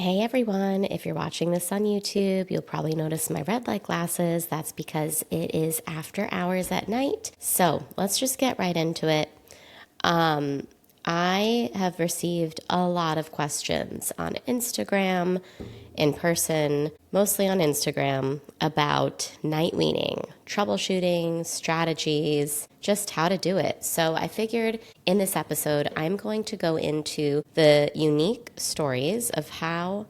Hey everyone, if you're watching this on YouTube, you'll probably notice my red light glasses. That's because it is after hours at night. So let's just get right into it. I have received a lot of questions on Instagram, in person, mostly on Instagram, about night weaning, troubleshooting, strategies, just how to do it. So I figured in this episode, I'm going to go into the unique stories of how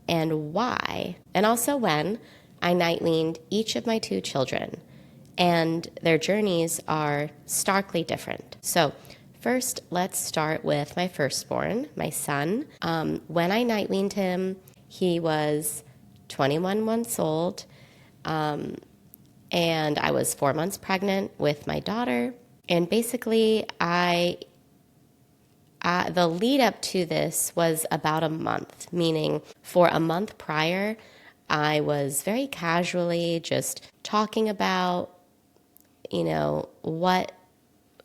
and why, and also when I night weaned each of my two children. And their journeys are starkly different. So first, let's start with my firstborn, my son. When I night weaned him, he was 21 months old, and I was 4 months pregnant with my daughter. And basically, the lead up to this was about a month, meaning for a month prior, I was very casually just talking about,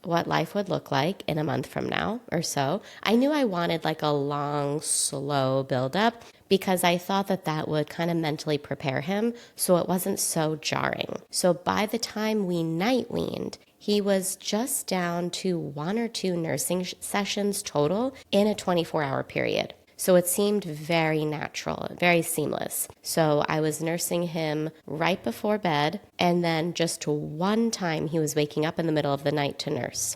what life would look like in a month from now or so. I knew I wanted like a long, slow buildup because I thought that would kind of mentally prepare him so it wasn't so jarring. So by the time we night weaned, he was just down to 1 or 2 nursing sessions total in a 24-hour period. So it seemed very natural, very seamless. So I was nursing him right before bed, and then just one time he was waking up in the middle of the night to nurse.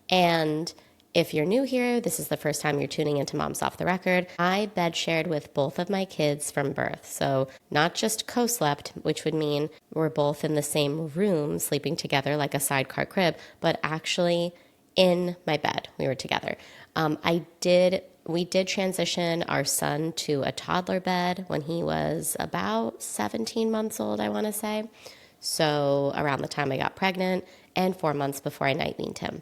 And if you're new here, this is the first time you're tuning into Moms Off the Record, I bed shared with both of my kids from birth. So not just co-slept, which would mean we're both in the same room sleeping together like a sidecar crib, but actually in my bed we were together. We did transition our son to a toddler bed when he was about 17 months old, I want to say. So around the time I got pregnant and 4 months before I night weaned him.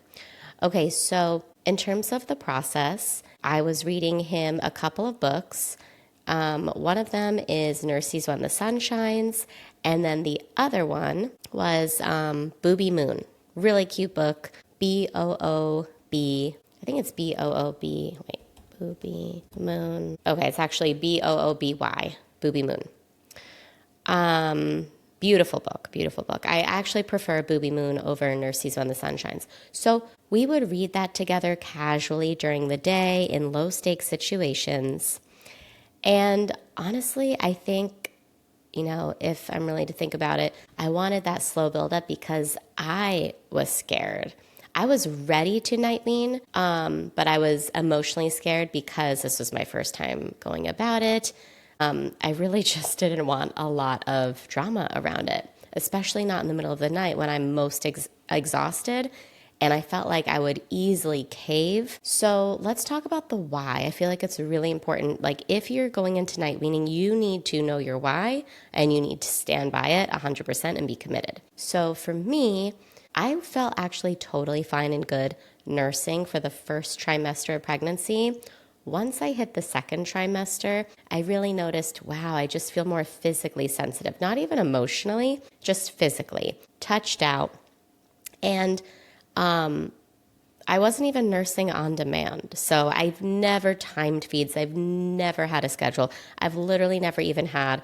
Okay, so in terms of the process, I was reading him a couple of books. One of them is Nurses When the Sun Shines, and then the other one was Booby Moon. Really cute book, B-O-O-B, I think it's B-O-O-B, wait. Booby Moon. Okay, it's actually Booby, Booby Moon. Beautiful book, beautiful book. I actually prefer Booby Moon over Nurses When the Sun Shines. So we would read that together casually during the day in low stakes situations. And honestly, I think, if I'm really to think about it, I wanted that slow buildup because I was scared. I was ready to night wean, but I was emotionally scared because this was my first time going about it. I really just didn't want a lot of drama around it, especially not in the middle of the night when I'm most exhausted, and I felt like I would easily cave. So let's talk about the why. I feel like it's really important. Like if you're going into night weaning, you need to know your why, and you need to stand by it 100% and be committed. So for me, I felt actually totally fine and good nursing for the first trimester of pregnancy. Once I hit the second trimester, I really noticed, wow, I just feel more physically sensitive, not even emotionally, just physically, touched out. And I wasn't even nursing on demand. So I've never timed feeds. I've never had a schedule. I've literally never even had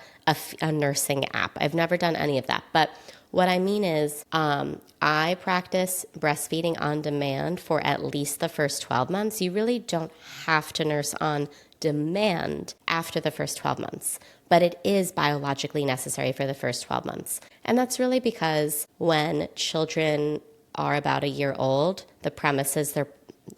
a nursing app. I've never done any of that. But what I mean is I practice breastfeeding on demand for at least the first 12 months. You really don't have to nurse on demand after the first 12 months, but it is biologically necessary for the first 12 months. And that's really because when children are about a year old, the premise is they're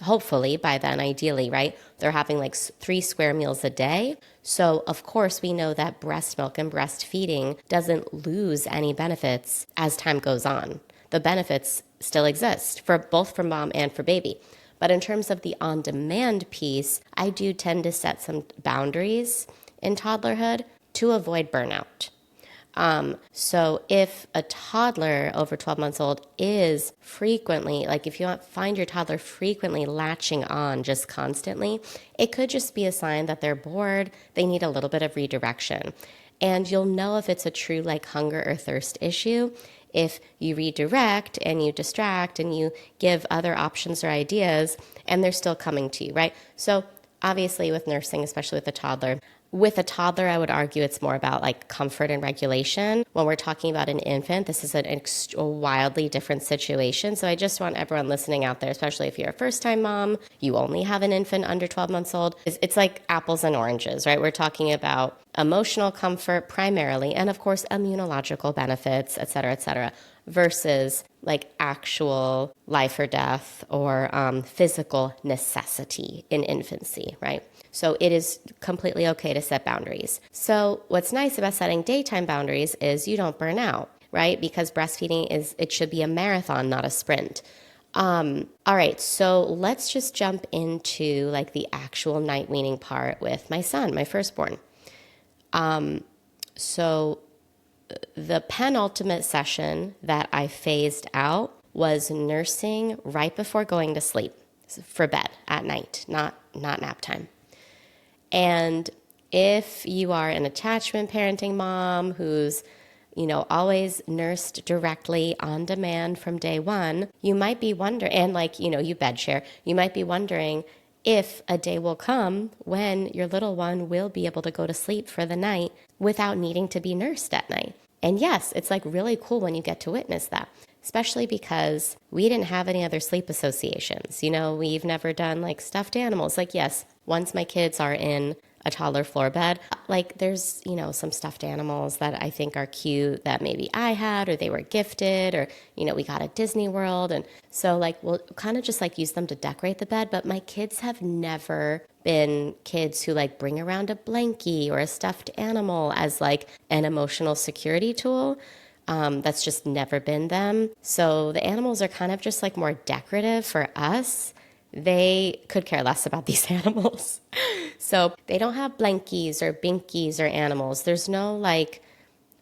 hopefully by then, ideally, right, they're having like 3 square meals a day. So of course we know that breast milk and breastfeeding doesn't lose any benefits as time goes on. The benefits still exist for both for mom and for baby. But in terms of the on-demand piece, I do tend to set some boundaries in toddlerhood to avoid burnout. So if a toddler over 12 months old is frequently, like if you find your toddler frequently latching on just constantly, it could just be a sign that they're bored, they need a little bit of redirection. And you'll know if it's a true like hunger or thirst issue if you redirect and you distract and you give other options or ideas and they're still coming to you, right? So obviously with nursing, especially with a toddler, I would argue it's more about like comfort and regulation. When we're talking about an infant, this is a wildly different situation. So I just want everyone listening out there, especially if you're a first-time mom, you only have an infant under 12 months old, it's like apples and oranges, right? We're talking about emotional comfort primarily, and of course, immunological benefits, et cetera, versus like actual life or death or physical necessity in infancy, right? So it is completely okay to set boundaries. So what's nice about setting daytime boundaries is you don't burn out, right? Because breastfeeding it should be a marathon, not a sprint. All right, so let's just jump into like the actual night weaning part with my son, my firstborn. So the penultimate session that I phased out was nursing right before going to sleep for bed at night, not nap time. And if you are an attachment parenting mom who's, always nursed directly on demand from day one, you might be wondering, and like, you bed share, you might be wondering if a day will come when your little one will be able to go to sleep for the night without needing to be nursed at night. And yes, it's like really cool when you get to witness that, especially because we didn't have any other sleep associations. We've never done like stuffed animals. Like, yes, once my kids are in a toddler floor bed, like there's, some stuffed animals that I think are cute that maybe I had or they were gifted or, we got at Disney World. And so like we'll kind of just like use them to decorate the bed. But my kids have never been kids who like bring around a blankie or a stuffed animal as like an emotional security tool. That's just never been them. So the animals are kind of just like more decorative for us. They could care less about these animals. So they don't have blankies or binkies or animals. There's no like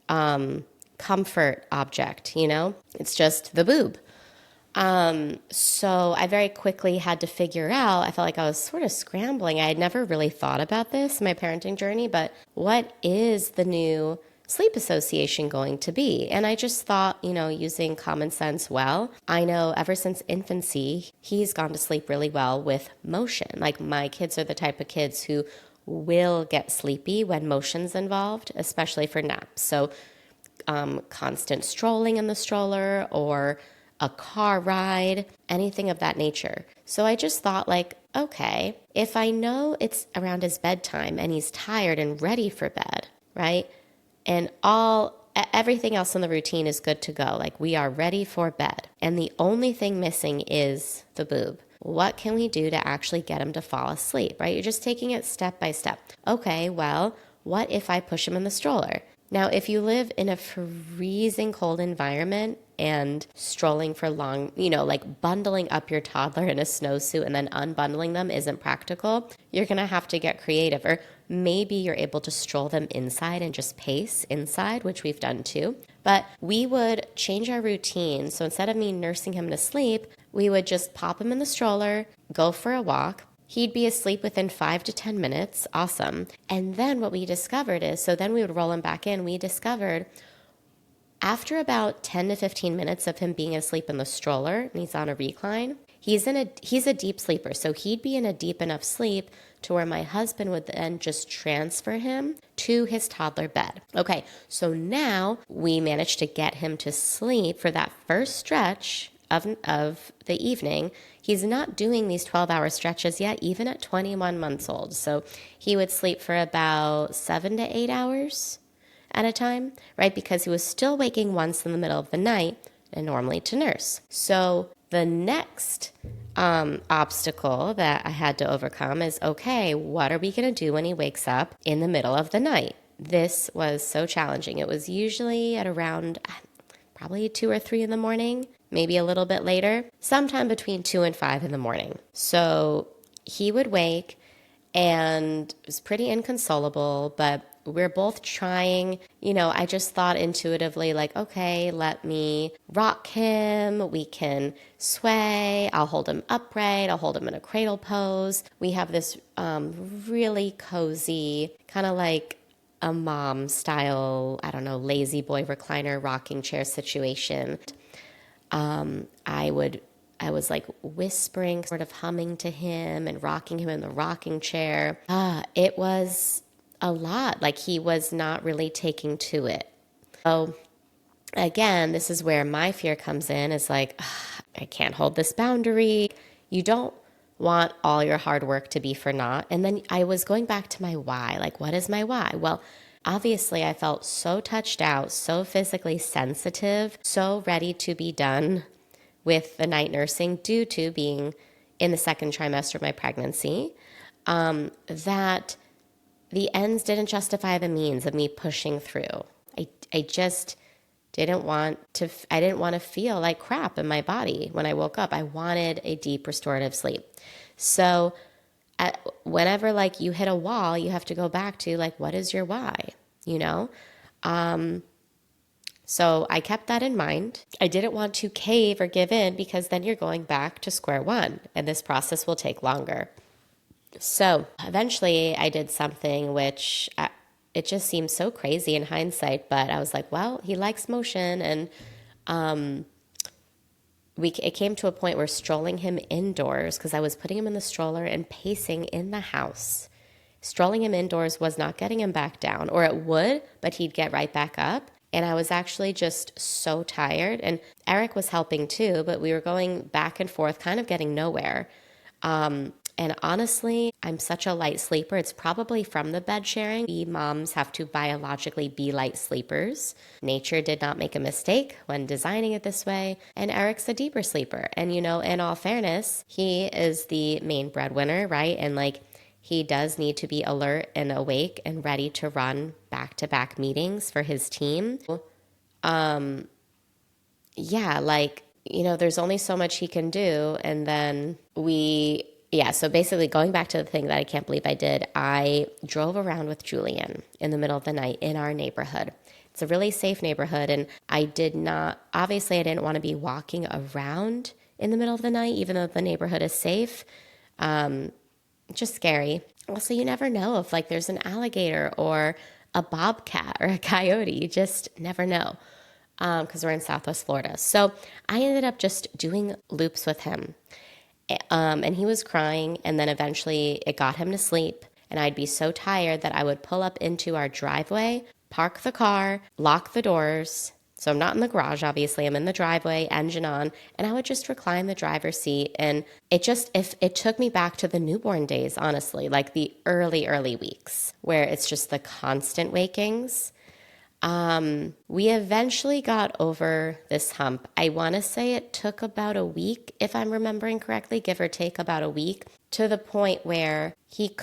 comfort object, It's just the boob. So I very quickly had to figure out, I felt like I was sort of scrambling. I had never really thought about this in my parenting journey, but what is the new sleep association going to be? And I just thought, using common sense, I know ever since infancy, he's gone to sleep really well with motion. Like my kids are the type of kids who will get sleepy when motion's involved, especially for naps. So constant strolling in the stroller or a car ride, anything of that nature. So I just thought like, okay, if I know it's around his bedtime and he's tired and ready for bed, right? And everything else in the routine is good to go. Like we are ready for bed. And the only thing missing is the boob. What can we do to actually get him to fall asleep, right? You're just taking it step by step. Okay, well, what if I push him in the stroller? Now, if you live in a freezing cold environment and strolling for long, like bundling up your toddler in a snowsuit and then unbundling them isn't practical, you're going to have to get creative. Or maybe you're able to stroll them inside and just pace inside, which we've done too. But we would change our routine. So instead of me nursing him to sleep, we would just pop him in the stroller, go for a walk. He'd be asleep within 5 to 10 minutes. Awesome. And then what we discovered is, so then we would roll him back in. We discovered after about 10 to 15 minutes of him being asleep in the stroller, and he's on a recline, he's a deep sleeper. So he'd be in a deep enough sleep to where my husband would then just transfer him to his toddler bed. Okay, so now we managed to get him to sleep for that first stretch of the evening. He's not doing these 12-hour stretches yet, even at 21 months old. So he would sleep for about 7 to 8 hours at a time, right? Because he was still waking once in the middle of the night and normally to nurse. So the next obstacle that I had to overcome is, okay, what are we going to do when he wakes up in the middle of the night? This was so challenging. It was usually at around probably 2 or 3 in the morning, maybe a little bit later, sometime between 2 and 5 in the morning. So he would wake and it was pretty inconsolable, but we're both trying, I just thought intuitively like, okay, let me rock him. We can sway. I'll hold him upright. I'll hold him in a cradle pose. We have this really cozy, kind of like a mom style, lazy boy recliner rocking chair situation. I I was like whispering, sort of humming to him and rocking him in the rocking chair. It was a lot. Like he was not really taking to it. So again, this is where my fear comes in, is like, I can't hold this boundary. You don't want all your hard work to be for naught. And then I was going back to my why. Like, what is my why? Well, obviously I felt so touched out, so physically sensitive, so ready to be done with the night nursing due to being in the second trimester of my pregnancy, that the ends didn't justify the means of me pushing through. I just didn't want to feel like crap in my body when I woke up. I wanted a deep restorative sleep. So whenever like you hit a wall, you have to go back to like, what is your why, you know? So I kept that in mind. I didn't want to cave or give in, because then you're going back to square one and this process will take longer. So eventually I did something which it just seems so crazy in hindsight, but I was like, well, he likes motion. And it came to a point where strolling him indoors, because I was putting him in the stroller and pacing in the house. Strolling him indoors was not getting him back down, or it would, but he'd get right back up. And I was actually just so tired. And Eric was helping too, but we were going back and forth, kind of getting nowhere. And honestly, I'm such a light sleeper. It's probably from the bed sharing. We moms have to biologically be light sleepers. Nature did not make a mistake when designing it this way. And Eric's a deeper sleeper. And, you know, in all fairness, he is the main breadwinner, right? And like, he does need to be alert and awake and ready to run back-to-back meetings for his team. Yeah, like, you know, there's only so much he can do. And then so basically going back to the thing that I can't believe I did, I drove around with Julian in the middle of the night in our neighborhood. It's a really safe neighborhood, and I didn't want to be walking around in the middle of the night, even though the neighborhood is safe. Just scary. Also, you never know if like there's an alligator or a bobcat or a coyote. You just never know, because we're in Southwest Florida. So I ended up just doing loops with him. And he was crying, and then eventually it got him to sleep, and I'd be so tired that I would pull up into our driveway, park the car, lock the doors. So I'm not in the garage, obviously. I'm in the driveway, engine on, and I would just recline the driver's seat. And it took me back to the newborn days, honestly, like the early weeks where it's just the constant wakings. We eventually got over this hump. I want to say it took about a week, if I'm remembering correctly, give or take about a week, to the point where he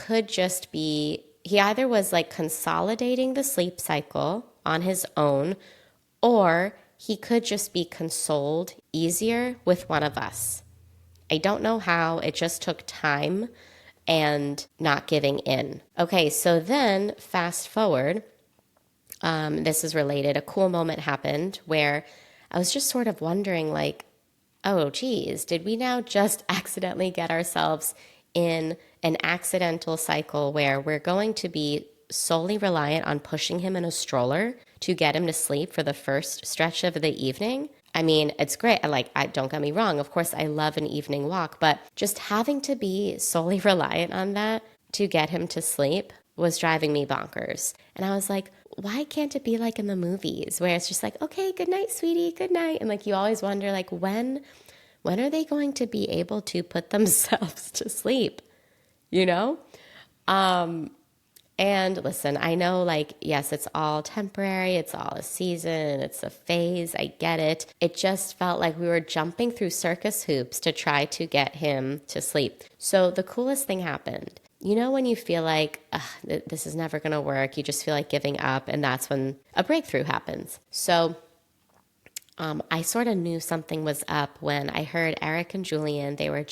either was like consolidating the sleep cycle on his own, or he could just be consoled easier with one of us. I don't know how. It just took time and not giving in. Okay, so then fast forward. This is related. A cool moment happened where I was just sort of wondering, like, oh, geez, did we now just accidentally get ourselves in an accidental cycle where we're going to be solely reliant on pushing him in a stroller to get him to sleep for the first stretch of the evening? I mean, it's great. Don't get me wrong. Of course, I love an evening walk, but just having to be solely reliant on that to get him to sleep was driving me bonkers. And I was like, why can't it be like in the movies where it's just like, okay, good night, sweetie, good night. And like, you always wonder, like, when are they going to be able to put themselves to sleep? You know? And listen, I know, like, yes, it's all temporary. It's all a season. It's a phase. I get it. It just felt like we were jumping through circus hoops to try to get him to sleep. So the coolest thing happened. You know, when you feel like, this is never going to work, you just feel like giving up, and that's when a breakthrough happens. So I sort of knew something was up when I heard Eric and Julian, they were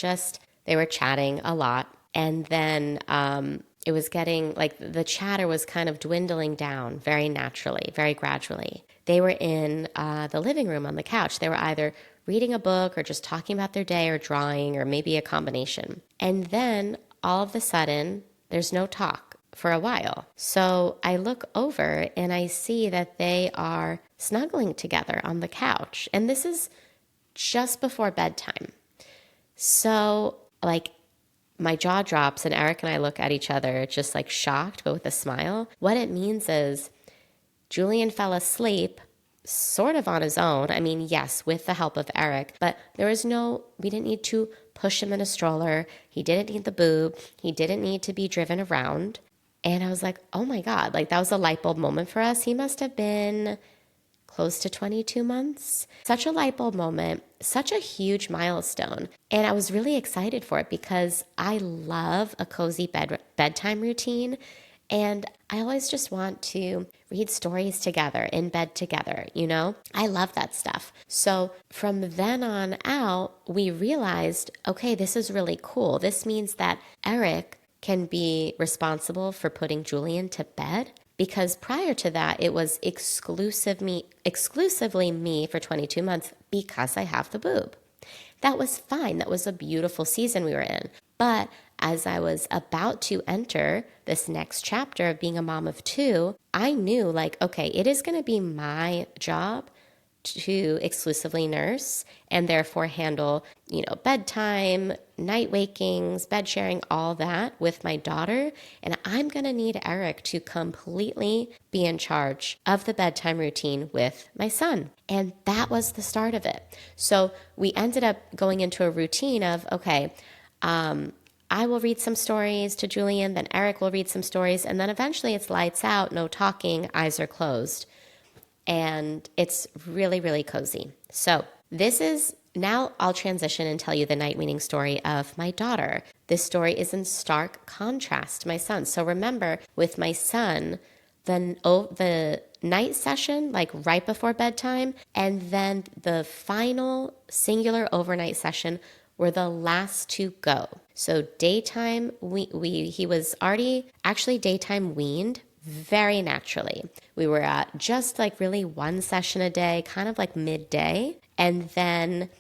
chatting a lot. And then it was getting, like, the chatter was kind of dwindling down very naturally, very gradually. They were in the living room on the couch. They were either reading a book or just talking about their day or drawing or maybe a combination. And then all of a sudden, there's no talk for a while. So I look over and I see that they are snuggling together on the couch. And this is just before bedtime. So, like, my jaw drops and Eric and I look at each other just like shocked, but with a smile. What it means is Julian fell asleep sort of on his own. I mean, yes, with the help of Eric, but we didn't need to push him in a stroller. He didn't need the boob. He didn't need to be driven around. And I was like, oh my God, like that was a light bulb moment for us. He must have been close to 22 months. Such a light bulb moment, such a huge milestone. And I was really excited for it because I love a cozy bedtime routine. And I always just want to read stories together, in bed together, you know? I love that stuff. So from then on out, we realized, okay, this is really cool. This means that Eric can be responsible for putting Julian to bed, because prior to that, it was exclusively me for 22 months because I have the boob. That was fine. That was a beautiful season we were in. But as I was about to enter this next chapter of being a mom of two, I knew like, okay, it is going to be my job to exclusively nurse and therefore handle, bedtime, night wakings, bed sharing, all that with my daughter. And I'm going to need Eric to completely be in charge of the bedtime routine with my son. And that was the start of it. So we ended up going into a routine of, okay, I will read some stories to Julian, then Eric will read some stories, and then eventually it's lights out, no talking, eyes are closed. And it's really, really cozy. So now I'll transition and tell you the night weaning story of my daughter. This story is in stark contrast to my son. So remember, with my son, the night session, like right before bedtime, and then the final singular overnight session were the last to go. So daytime, he was already actually daytime weaned very naturally. We were at just like really one session a day, kind of like midday. And then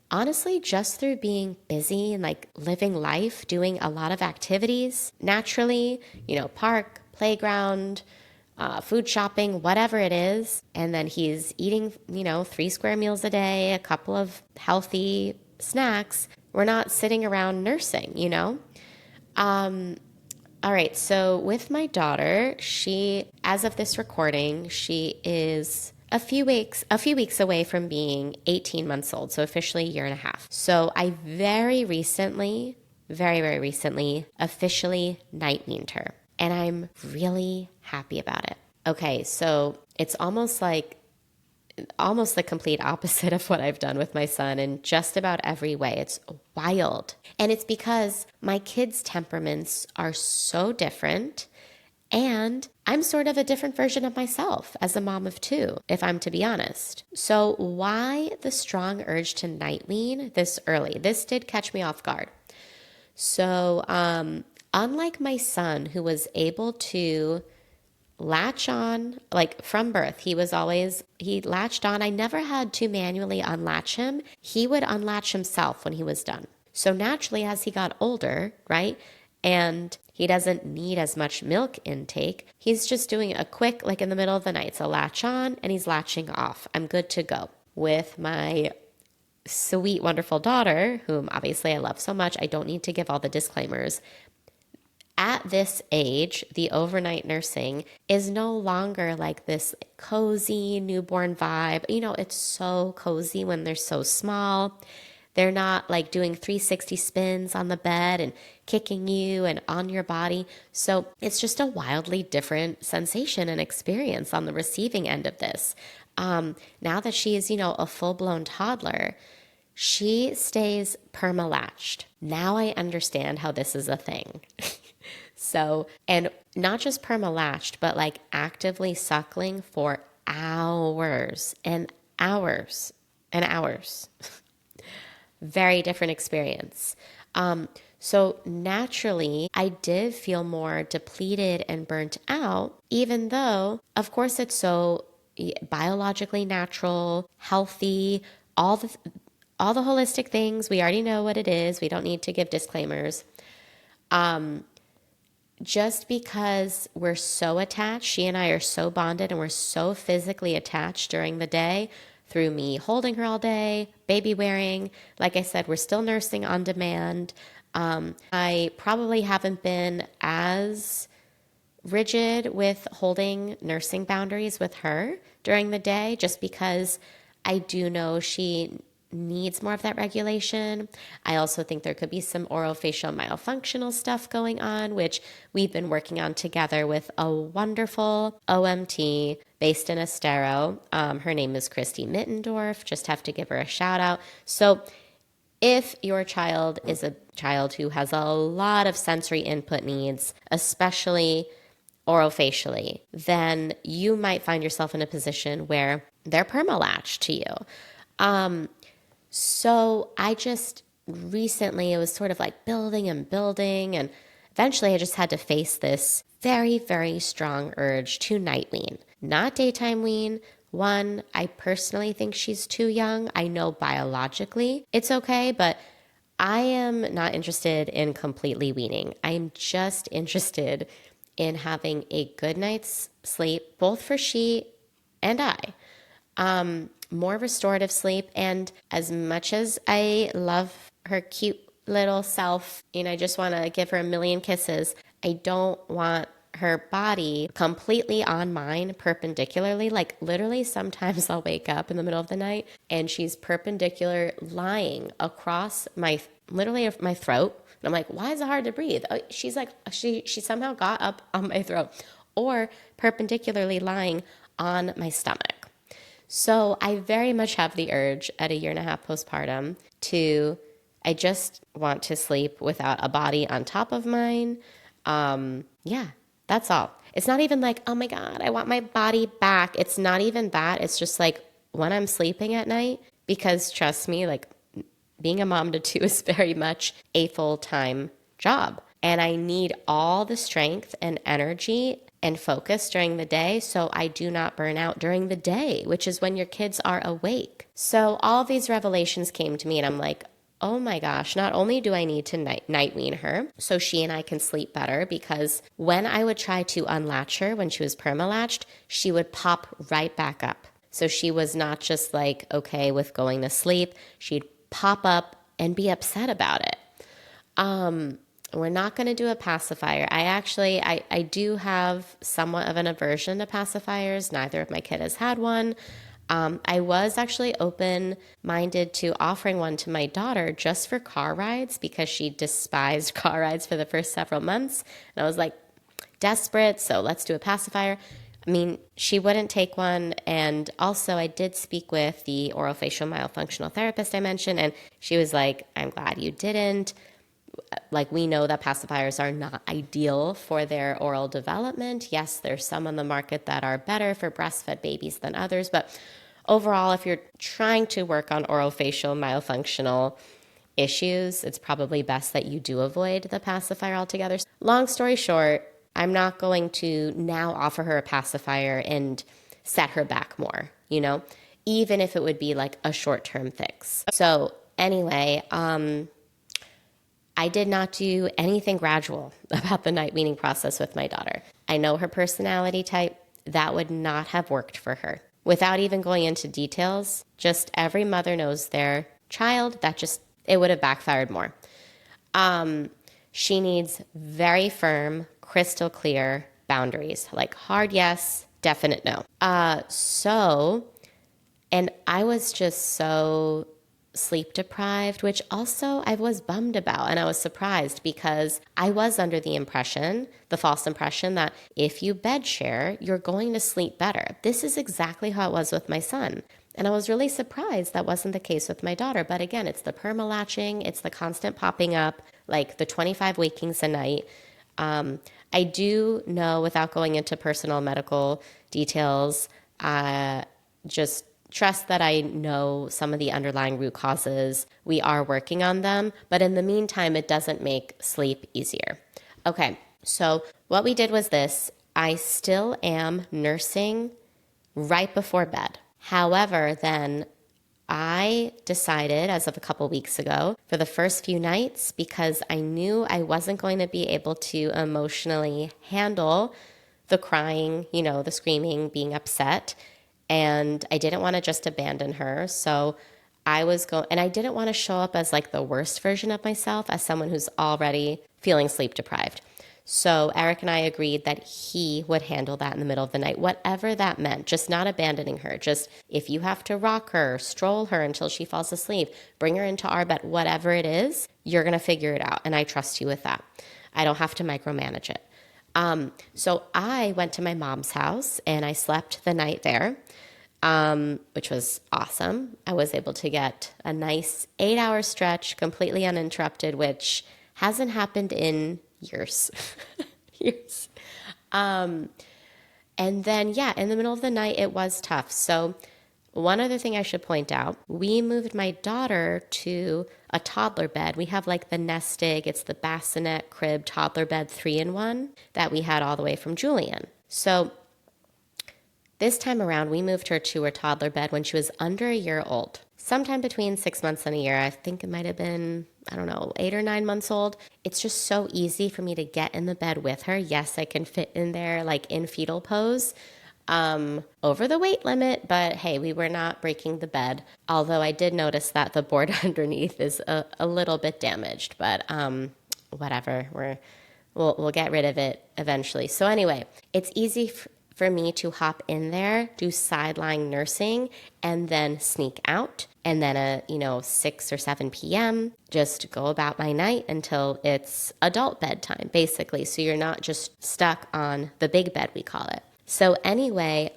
honestly, just through being busy and like living life, doing a lot of activities naturally, park, playground, food shopping, whatever it is. And then he's eating, 3 square meals a day, a couple of healthy snacks. We're not sitting around nursing, All right, so with my daughter, as of this recording, she is a few weeks away from being 18 months old, so officially a year and a half. So I very recently, officially night weaned her, and I'm really happy about it. Okay, so it's almost the complete opposite of what I've done with my son in just about every way. It's wild. And it's because my kids' temperaments are so different, and I'm sort of a different version of myself as a mom of two, if I'm to be honest. So why the strong urge to night wean this early? This did catch me off guard. So unlike my son, who was able to latch on, like from birth, he latched on. I never had to manually unlatch him. He would unlatch himself when he was done. So naturally, as he got older, right, and he doesn't need as much milk intake, he's just doing a quick, like in the middle of the night, so latch on and he's latching off. I'm good to go. With my sweet, wonderful daughter, whom obviously I love so much, I don't need to give all the disclaimers. At this age, the overnight nursing is no longer like this cozy newborn vibe. It's so cozy when they're so small. They're not like doing 360 spins on the bed and kicking you and on your body. So it's just a wildly different sensation and experience on the receiving end of this. Now that she is, a full-blown toddler, she stays perma-latched. Now I understand how this is a thing. So, and not just perma-latched, but like actively suckling for hours and hours and hours. Very different experience. So naturally, I did feel more depleted and burnt out, even though, of course, it's so biologically natural, healthy, all the holistic things. We already know what it is. We don't need to give disclaimers. Just because we're so attached, she and I are so bonded and we're so physically attached during the day, through me holding her all day, baby wearing. Like I said, we're still nursing on demand. I probably haven't been as rigid with holding nursing boundaries with her during the day, just because I do know she needs more of that regulation. I also think there could be some orofacial myofunctional stuff going on, which we've been working on together with a wonderful OMT based in Estero. Her name is Christy Mittendorf. Just have to give her a shout out. So if your child is a child who has a lot of sensory input needs, especially orofacially, then you might find yourself in a position where they're permalatched to you. So I just recently, it was sort of like building and building, and eventually I just had to face this very, very strong urge to nightwean, not daytime wean. One, I personally think she's too young. I know biologically it's okay, but I am not interested in completely weaning. I'm just interested in having a good night's sleep, both for she and I. More restorative sleep. And as much as I love her cute little self, I just want to give her a million kisses, I don't want her body completely on mine perpendicularly. Like literally sometimes I'll wake up in the middle of the night and she's perpendicular lying across my throat. And I'm like, why is it hard to breathe? Oh, she's like, she somehow got up on my throat, or perpendicularly lying on my stomach. So I very much have the urge at a year and a half postpartum I just want to sleep without a body on top of mine. Yeah, that's all. It's not even like, oh my God, I want my body back. It's not even that. It's just like when I'm sleeping at night, because trust me, like being a mom to two is very much a full-time job. And I need all the strength and energy and focus during the day so I do not burn out during the day, which is when your kids are awake. So all these revelations came to me and I'm like, oh my gosh, not only do I need to nightwean her so she and I can sleep better, because when I would try to unlatch her when she was permalatched, she would pop right back up. So she was not just like okay with going to sleep, she'd pop up and be upset about it. We're not going to do a pacifier. I do have somewhat of an aversion to pacifiers. Neither of my kids has had one. I was actually open-minded to offering one to my daughter just for car rides because she despised car rides for the first several months. And I was like, desperate, so let's do a pacifier. I mean, she wouldn't take one. And also I did speak with the orofacial myofunctional therapist I mentioned, and she was like, I'm glad you didn't. Like, we know that pacifiers are not ideal for their oral development. Yes, there's some on the market that are better for breastfed babies than others, but overall, if you're trying to work on orofacial myofunctional issues, it's probably best that you do avoid the pacifier altogether. Long story short, I'm not going to now offer her a pacifier and set her back more, even if it would be like a short-term fix. So anyway, I did not do anything gradual about the night weaning process with my daughter. I know her personality type. That would not have worked for her. Without even going into details, just every mother knows their child, it would have backfired more. She needs very firm, crystal clear boundaries, like hard yes, definite no. And I was just so sleep deprived, which also I was bummed about, and I was surprised because I was under the false impression that if you bed share, you're going to sleep better. This is exactly how it was with my son. And I was really surprised that wasn't the case with my daughter. But again, it's the permalatching, it's the constant popping up, like the 25 wakings a night. I do know, without going into personal medical details, just trust that I know some of the underlying root causes. We are working on them, but in the meantime, it doesn't make sleep easier. Okay, so what we did was this. I still am nursing right before bed. However, then I decided as of a couple weeks ago for the first few nights, because I knew I wasn't going to be able to emotionally handle the crying, the screaming, being upset, and I didn't want to just abandon her. So I was going, and I didn't want to show up as like the worst version of myself, as someone who's already feeling sleep deprived. So Eric and I agreed that he would handle that in the middle of the night, whatever that meant, just not abandoning her. Just if you have to rock her, stroll her until she falls asleep, bring her into our bed, whatever it is, you're going to figure it out. And I trust you with that. I don't have to micromanage it. So I went to my mom's house and I slept the night there, which was awesome. I was able to get a nice 8-hour stretch completely uninterrupted, which hasn't happened in years. years. And then, yeah, in the middle of the night, it was tough. So one other thing I should point out, we moved my daughter to a toddler bed. We have like the Nestig, it's the bassinet crib toddler bed 3-in-1 that we had all the way from Julian. So this time around, we moved her to her toddler bed when she was under a year old. Sometime between 6 months and a year. I think it might have been, 8 or 9 months old. It's just so easy for me to get in the bed with her. Yes, I can fit in there like in fetal pose, over the weight limit, but hey, we were not breaking the bed. Although I did notice that the board underneath is a little bit damaged, but whatever. We'll get rid of it eventually. So anyway, it's easy for me to hop in there, do sideline nursing, and then sneak out. And then at 6 or 7 p.m., just go about my night until it's adult bedtime, basically. So you're not just stuck on the big bed, we call it. So anyway,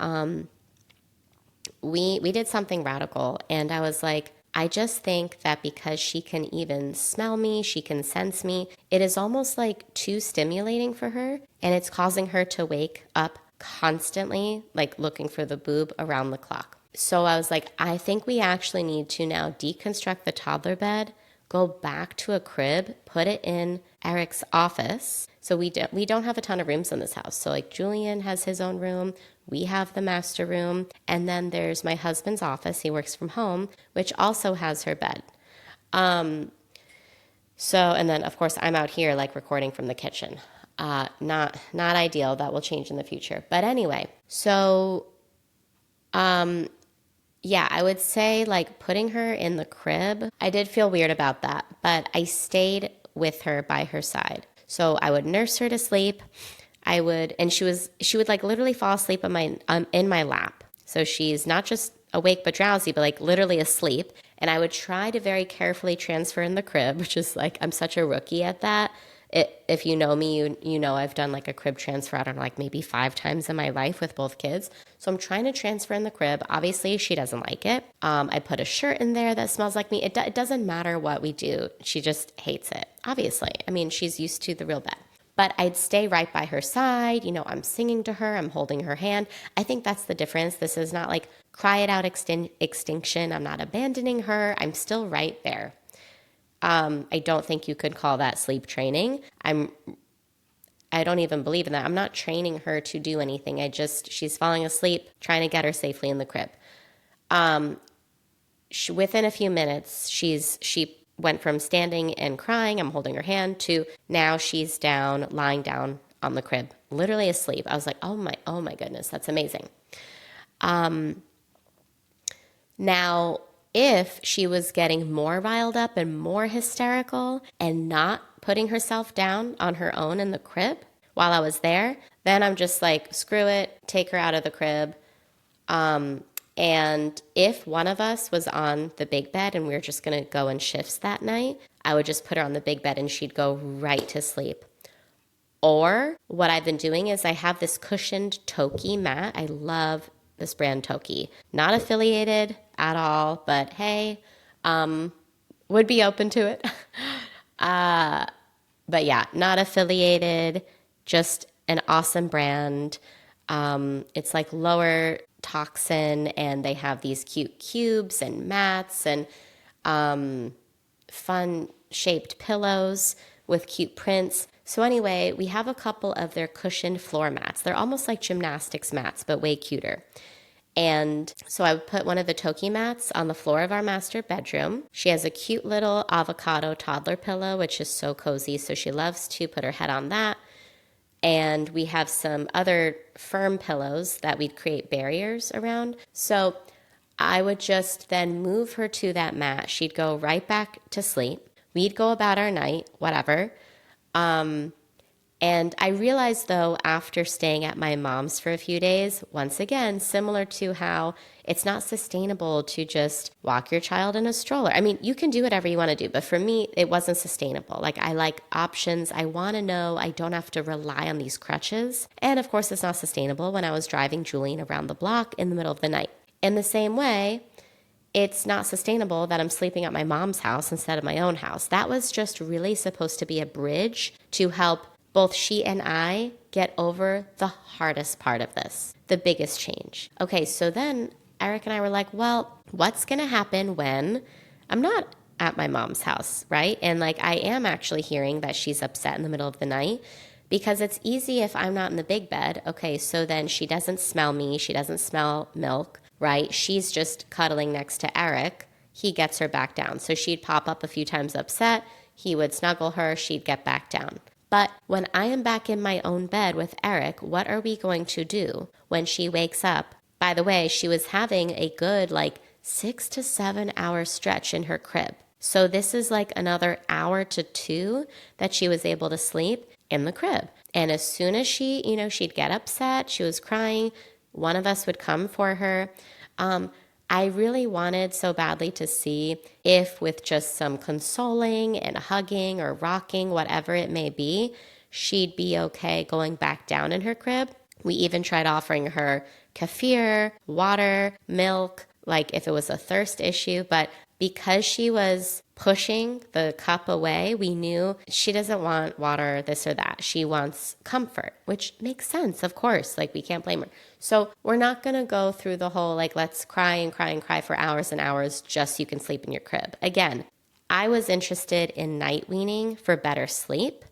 we did something radical, and I was like, I just think that because she can even smell me, she can sense me, it is almost like too stimulating for her, and it's causing her to wake up constantly, like looking for the boob around the clock. So I was like, I think we actually need to now deconstruct the toddler bed, go back to a crib, put it in Eric's office. So we don't have a ton of rooms in this house. So like Julian has his own room, we have the master room, and then there's my husband's office. He works from home, which also has her bed. And then of course I'm out here like recording from the kitchen. Not ideal. That will change in the future. But anyway, so yeah, I would say like putting her in the crib, I did feel weird about that, but I stayed with her by her side. So I would nurse her to sleep. And she would like literally fall asleep in my lap. So she's not just awake but drowsy, but like literally asleep. And I would try to very carefully transfer in the crib, which is like, I'm such a rookie at that. If you know me, you know I've done like a crib transfer, like maybe 5 times in my life with both kids. So I'm trying to transfer in the crib. Obviously, she doesn't like it. I put a shirt in there that smells like me. It doesn't matter what we do. She just hates it, obviously. I mean, she's used to the real bed. But I'd stay right by her side. I'm singing to her. I'm holding her hand. I think that's the difference. This is not like cry it out extinction. I'm not abandoning her. I'm still right there. I don't think you could call that sleep training. I don't even believe in that. I'm not training her to do anything. She's falling asleep, trying to get her safely in the crib. Within a few minutes, she went from standing and crying, I'm holding her hand, to now she's down, lying down on the crib, literally asleep. I was like, oh my goodness, that's amazing. Now, if she was getting more riled up and more hysterical and not putting herself down on her own in the crib while I was there, then I'm just like, screw it, take her out of the crib. And if one of us was on the big bed and we were just going to go in shifts that night, I would just put her on the big bed and she'd go right to sleep. Or what I've been doing is I have this cushioned Toki mat. I love this brand Toki. Not affiliated at all, but hey, would be open to it. But yeah, not affiliated, just an awesome brand. It's like lower toxin, and they have these cute cubes and mats and fun shaped pillows with cute prints. So anyway, we have a couple of their cushioned floor mats. They're almost like gymnastics mats, but way cuter. And so I would put one of the Toki mats on the floor of our master bedroom. She has a cute little avocado toddler pillow, which is so cozy. So she loves to put her head on that. And we have some other firm pillows that we'd create barriers around. So I would just then move her to that mat. She'd go right back to sleep. We'd go about our night, whatever. And I realized, though, after staying at my mom's for a few days, once again, similar to how it's not sustainable to just walk your child in a stroller. I mean, you can do whatever you want to do, but for me, it wasn't sustainable. Like, I like options. I want to know I don't have to rely on these crutches. And of course, it's not sustainable when I was driving Julian around the block in the middle of the night. In the same way, it's not sustainable that I'm sleeping at my mom's house instead of my own house. That was just really supposed to be a bridge to help both she and I get over the hardest part of this, the biggest change. Okay, so then Eric and I were like, well, what's going to happen when I'm not at my mom's house, right? And like, I am actually hearing that she's upset in the middle of the night, because it's easy if I'm not in the big bed. Okay, so then she doesn't smell me. She doesn't smell milk, right? She's just cuddling next to Eric. He gets her back down. So she'd pop up a few times upset. He would snuggle her. She'd get back down. But when I am back in my own bed with Eric, what are we going to do when she wakes up? By the way, she was having a good 6 to 7 hour stretch in her crib. So this is like another hour to 2 that she was able to sleep in the crib. And as soon as she'd get upset, she was crying, one of us would come for her. I really wanted so badly to see if with just some consoling and hugging or rocking, whatever it may be, she'd be okay going back down in her crib. We even tried offering her kefir, water, milk, like if it was a thirst issue, but because she was pushing the cup away, we knew she doesn't want water, this or that. She wants comfort, which makes sense, of course. Like, we can't blame her. So we're not going to go through the whole, let's cry and cry and cry for hours and hours just so you can sleep in your crib. Again, I was interested in night weaning for better sleep,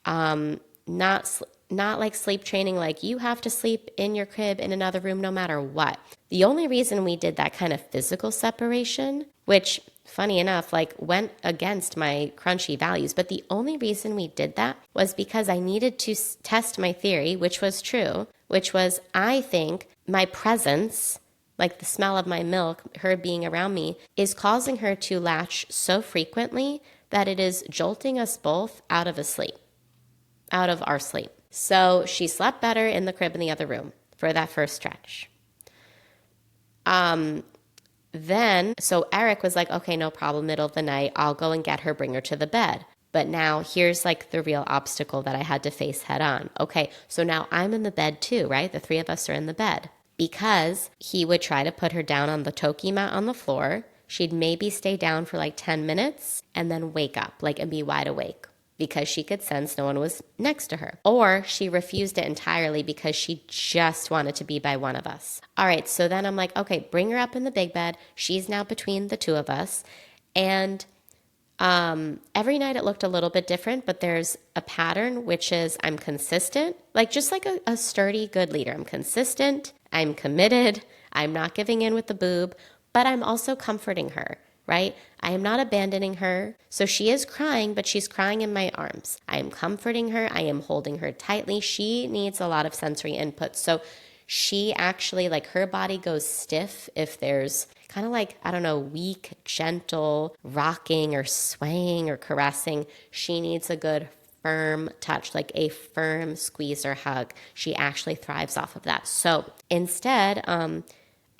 not like sleep training, like you have to sleep in your crib in another room no matter what. The only reason we did that kind of physical separation, which funny enough, went against my crunchy values, but the only reason we did that was because I needed to test my theory, which was true, which was I think my presence, like the smell of my milk, her being around me, is causing her to latch so frequently that it is jolting us both out of our sleep. So she slept better in the crib in the other room for that first stretch. So Eric was like, okay, no problem, middle of the night, I'll go and get her, bring her to the bed. But now here's the real obstacle that I had to face head on. Okay, so now I'm in the bed too, right? The three of us are in the bed, because he would try to put her down on the toki mat on the floor. She'd maybe stay down for 10 minutes and then wake up and be wide awake, because she could sense no one was next to her. Or she refused it entirely because she just wanted to be by one of us. All right, so then I'm like, okay, bring her up in the big bed. She's now between the two of us. And every night it looked a little bit different, but there's a pattern, which is I'm consistent, just like a sturdy, good leader. I'm consistent, I'm committed, I'm not giving in with the boob, but I'm also comforting her. Right? I am not abandoning her. So she is crying, but she's crying in my arms. I am comforting her. I am holding her tightly. She needs a lot of sensory input. So she actually, her body goes stiff if there's kind of weak, gentle rocking or swaying or caressing. She needs a good firm touch, a firm squeeze or hug. She actually thrives off of that. So instead,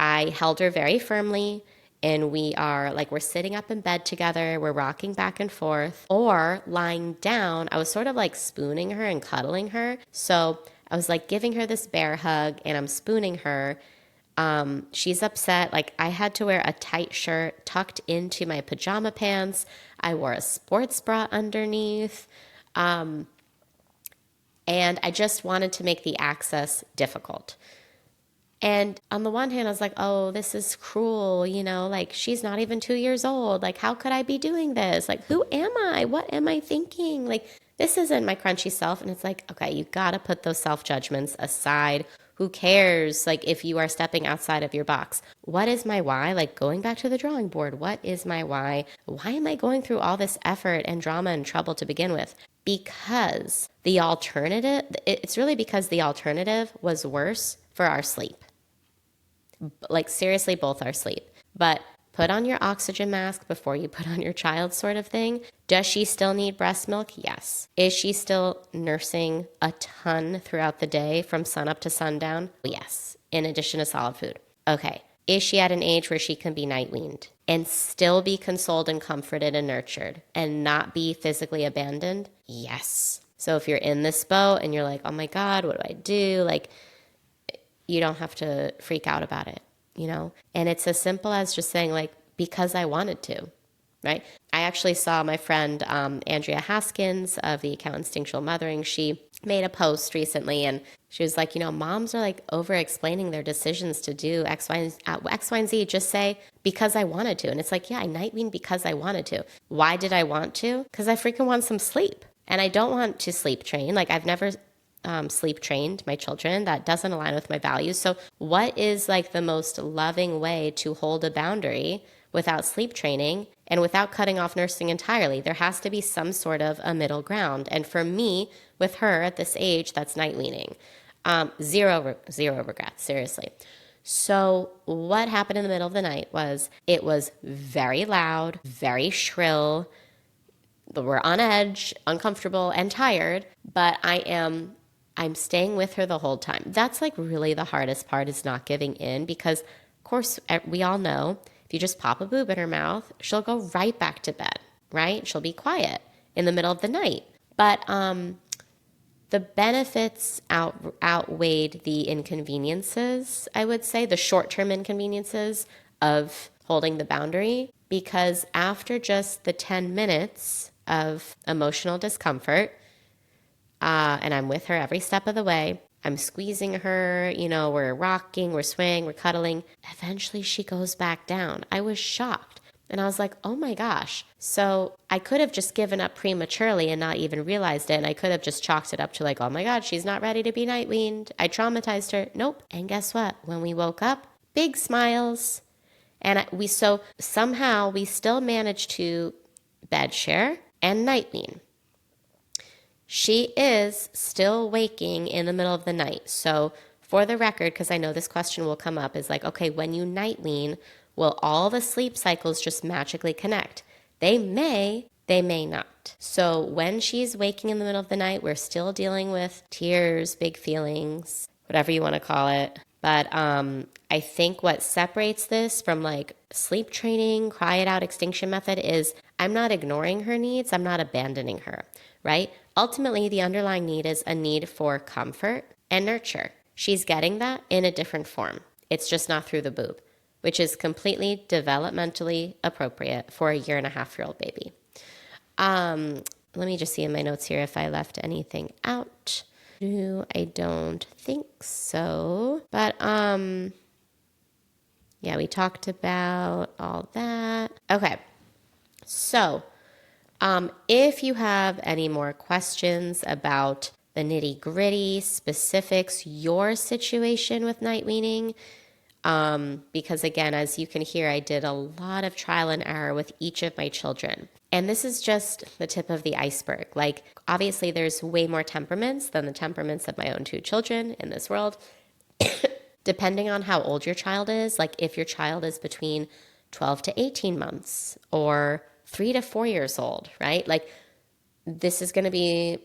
I held her very firmly. And we are we're sitting up in bed together, we're rocking back and forth, or lying down. I was sort of spooning her and cuddling her. So I was giving her this bear hug and I'm spooning her. She's upset. I had to wear a tight shirt tucked into my pajama pants. I wore a sports bra underneath. And I just wanted to make the access difficult. And on the one hand, I was like, oh, this is cruel, she's not even 2 years old. How could I be doing this? Who am I? What am I thinking? This isn't my crunchy self. And it's okay, you got to put those self-judgments aside. Who cares, if you are stepping outside of your box? What is my why? Going back to the drawing board, what is my why? Why am I going through all this effort and drama and trouble to begin with? because the alternative, it's really because the alternative was worse for our sleep. Like seriously, both our sleep. But put on your oxygen mask before you put on your child sort of thing. Does she still need breast milk? Yes. Is she still nursing a ton throughout the day from sunup to sundown? Yes. In addition to solid food. Okay. Is she at an age where she can be night weaned and still be consoled and comforted and nurtured and not be physically abandoned? Yes. So if you're in this boat and you're like, oh my God, what do I do? Like, you don't have to freak out about it, you know? And it's as simple as just saying, like, because I wanted to, right? I actually saw my friend Andrea Haskins of the Account Instinctual Mothering. She made a post recently and she was like, you know, moms are like over explaining their decisions to do X, Y, and Z. Just say, because I wanted to. And it's like, yeah, I night weaned because I wanted to. Why did I want to? Because I freaking want some sleep. And I don't want to sleep train. Like I've never sleep trained my children. That doesn't align with my values. So what is like the most loving way to hold a boundary without sleep training and without cutting off nursing entirely? There has to be some sort of a middle ground. And for me, with her at this age, that's night weaning. Zero regrets, seriously. So what happened in the middle of the night was it was very loud, very shrill. We're on edge, uncomfortable, and tired, but I'm staying with her the whole time. That's like really the hardest part, is not giving in, because of course we all know if you just pop a boob in her mouth, she'll go right back to bed, right? She'll be quiet in the middle of the night. But the benefits outweighed the inconveniences, I would say, the short-term inconveniences of holding the boundary, because after just the 10 minutes of emotional discomfort, and I'm with her every step of the way, I'm squeezing her, you know, we're rocking, we're swaying, we're cuddling. Eventually she goes back down. I was shocked. And I was like, oh my gosh. So I could have just given up prematurely and not even realized it. And I could have just chalked it up to like, oh my God, she's not ready to be night weaned. I traumatized her. Nope. And guess what? When we woke up, big smiles. And somehow we still managed to bed share and night wean. She is still waking in the middle of the night. So for the record, because I know this question will come up, is like, okay, when you night wean, will all the sleep cycles just magically connect? They may not. So when she's waking in the middle of the night, we're still dealing with tears, big feelings, whatever you want to call it. But I think what separates this from like sleep training, cry it out, extinction method is I'm not ignoring her needs. I'm not abandoning her, right? Ultimately, the underlying need is a need for comfort and nurture. She's getting that in a different form. It's just not through the boob, which is completely developmentally appropriate for a 1.5-year-old baby. Let me just see in my notes here if I left anything out. No, I don't think so. But yeah, we talked about all that. Okay, so if you have any more questions about the nitty-gritty specifics, your situation with night weaning, because again, as you can hear, I did a lot of trial and error with each of my children. And this is just the tip of the iceberg. Like, obviously, there's way more temperaments than the temperaments of my own 2 children in this world. Depending on how old your child is, like if your child is between 12 to 18 months or 3 to 4 years old, right? Like, this is going to be,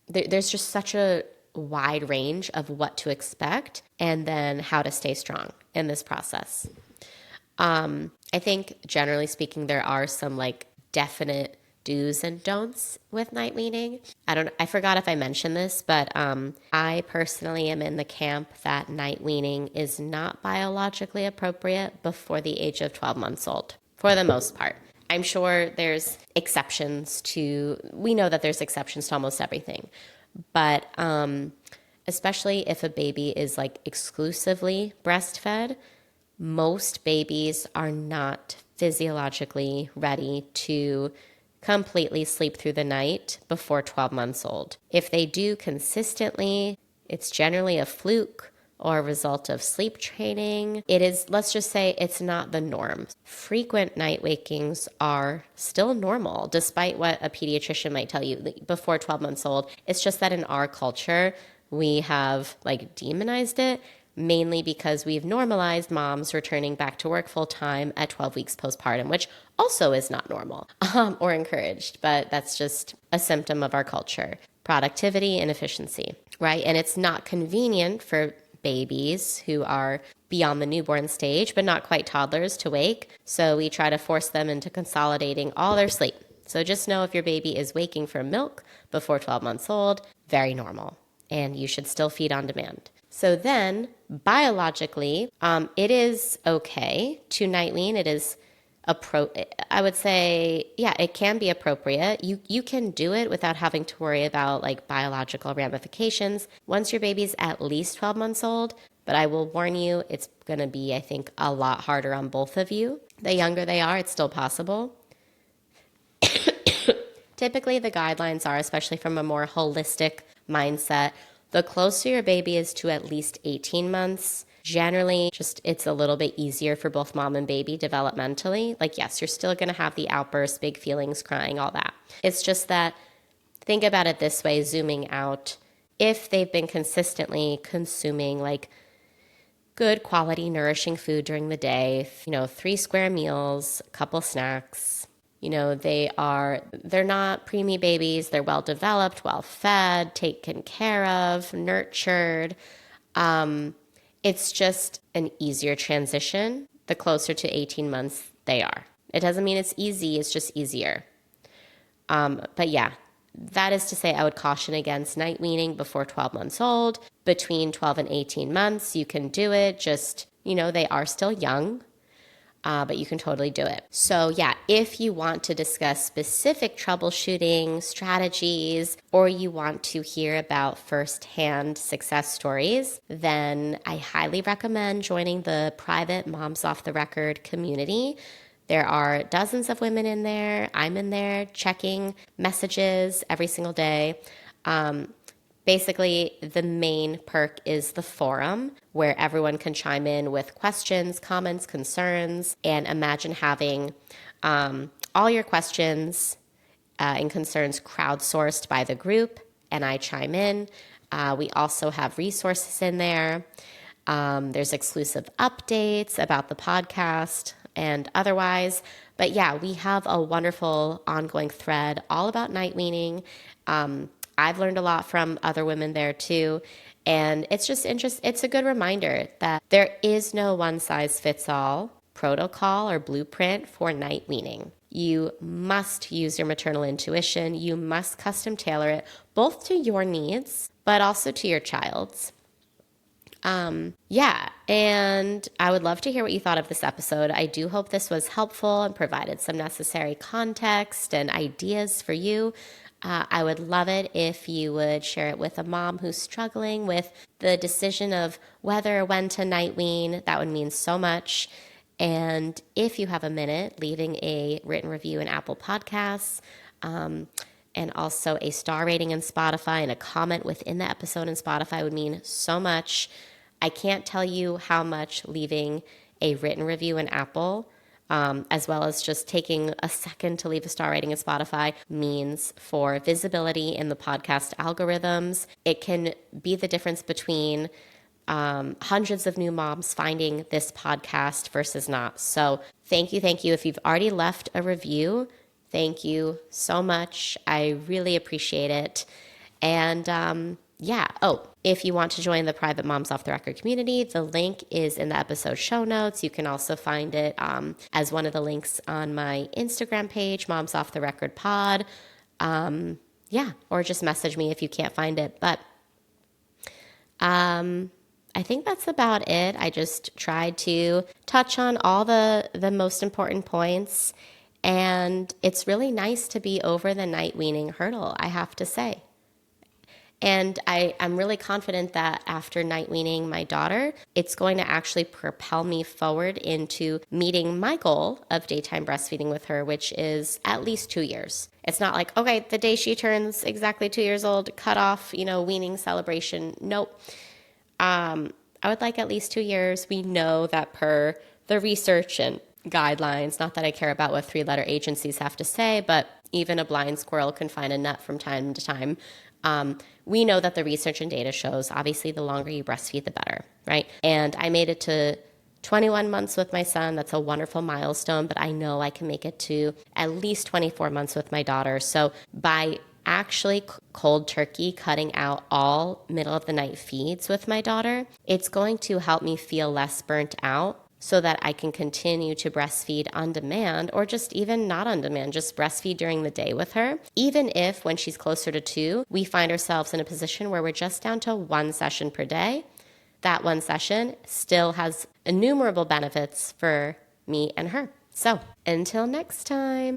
there's just such a wide range of what to expect and then how to stay strong in this process. I think generally speaking, there are some like definite do's and don'ts with night weaning. I forgot if I mentioned this, but I personally am in the camp that night weaning is not biologically appropriate before the age of 12 months old, for the most part. I'm sure there's exceptions to, we know that there's exceptions to almost everything, but especially if a baby is like exclusively breastfed, most babies are not physiologically ready to completely sleep through the night before 12 months old. If they do consistently, it's generally a fluke, or a result of sleep training. It is, let's just say it's not the norm. Frequent night wakings are still normal, despite what a pediatrician might tell you before 12 months old. It's just that in our culture, we have like demonized it, mainly because we've normalized moms returning back to work full time at 12 weeks postpartum, which also is not normal or encouraged, but that's just a symptom of our culture. Productivity and efficiency, right? And it's not convenient for babies who are beyond the newborn stage, but not quite toddlers to wake. So we try to force them into consolidating all their sleep. So just know if your baby is waking for milk before 12 months old, very normal. And you should still feed on demand. So then, biologically, it is okay to night wean. It is, I would say, yeah, it can be appropriate. You can do it without having to worry about like biological ramifications once your baby's at least 12 months old. But I will warn you, it's going to be, I think, a lot harder on both of you. The younger they are, it's still possible. Typically, the guidelines are, especially from a more holistic mindset, the closer your baby is to at least 18 months, generally just it's a little bit easier for both mom and baby developmentally. Like, yes, you're still going to have the outbursts, big feelings, crying, all that. It's just that, think about it this way, zooming out. If they've been consistently consuming like good quality, nourishing food during the day, 3 square meals, a couple snacks, they're not preemie babies. They're well developed, well fed, taken care of, nurtured. It's just an easier transition the closer to 18 months they are. It doesn't mean it's easy. It's just easier. But yeah, that is to say I would caution against night weaning before 12 months old. Between 12 and 18 months, you can do it. Just, they are still young. But you can totally do it. So yeah, if you want to discuss specific troubleshooting strategies, or you want to hear about firsthand success stories, then I highly recommend joining the private Moms Off the Record community. There are dozens of women in there. I'm in there checking messages every single day. Basically, the main perk is the forum where everyone can chime in with questions, comments, concerns, and imagine having all your questions and concerns crowdsourced by the group, and I chime in. We also have resources in there. There's exclusive updates about the podcast and otherwise. But yeah, we have a wonderful ongoing thread all about night weaning. I've learned a lot from other women there too. And it's just it's a good reminder that there is no one size fits all protocol or blueprint for night weaning. You must use your maternal intuition. You must custom tailor it both to your needs, but also to your child's. Yeah, and I would love to hear what you thought of this episode. I do hope this was helpful and provided some necessary context and ideas for you. I would love it if you would share it with a mom who's struggling with the decision of whether or when to night wean. That would mean so much. And if you have a minute, leaving a written review in Apple Podcasts, and also a star rating in Spotify and a comment within the episode in Spotify would mean so much. I can't tell you how much leaving a written review in Apple, as well as just taking a second to leave a star rating in Spotify, means for visibility in the podcast algorithms. It can be the difference between hundreds of new moms finding this podcast versus not. So thank you. If you've already left a review, thank you so much. I really appreciate it. And yeah. Oh, if you want to join the private Moms Off the Record community, the link is in the episode show notes. You can also find it as one of the links on my Instagram page, Moms Off the Record Pod. Yeah, or just message me if you can't find it. But I think that's about it. I just tried to touch on all the most important points. And it's really nice to be over the night weaning hurdle, I have to say. And I'm really confident that after night weaning my daughter, it's going to actually propel me forward into meeting my goal of daytime breastfeeding with her, which is at least 2 years. It's not like, okay, the day she turns exactly 2 years old, cut off, weaning celebration. Nope. I would like at least 2 years. We know that per the research and guidelines, not that I care about what 3-letter agencies have to say, but even a blind squirrel can find a nut from time to time. We know that the research and data shows, obviously, the longer you breastfeed, the better, right? And I made it to 21 months with my son. That's a wonderful milestone, but I know I can make it to at least 24 months with my daughter. So by actually cold turkey cutting out all middle of the night feeds with my daughter, it's going to help me feel less burnt out so that I can continue to breastfeed on demand, or just even not on demand, just breastfeed during the day with her. Even if when she's closer to 2, we find ourselves in a position where we're just down to 1 session per day, that 1 session still has innumerable benefits for me and her. So until next time.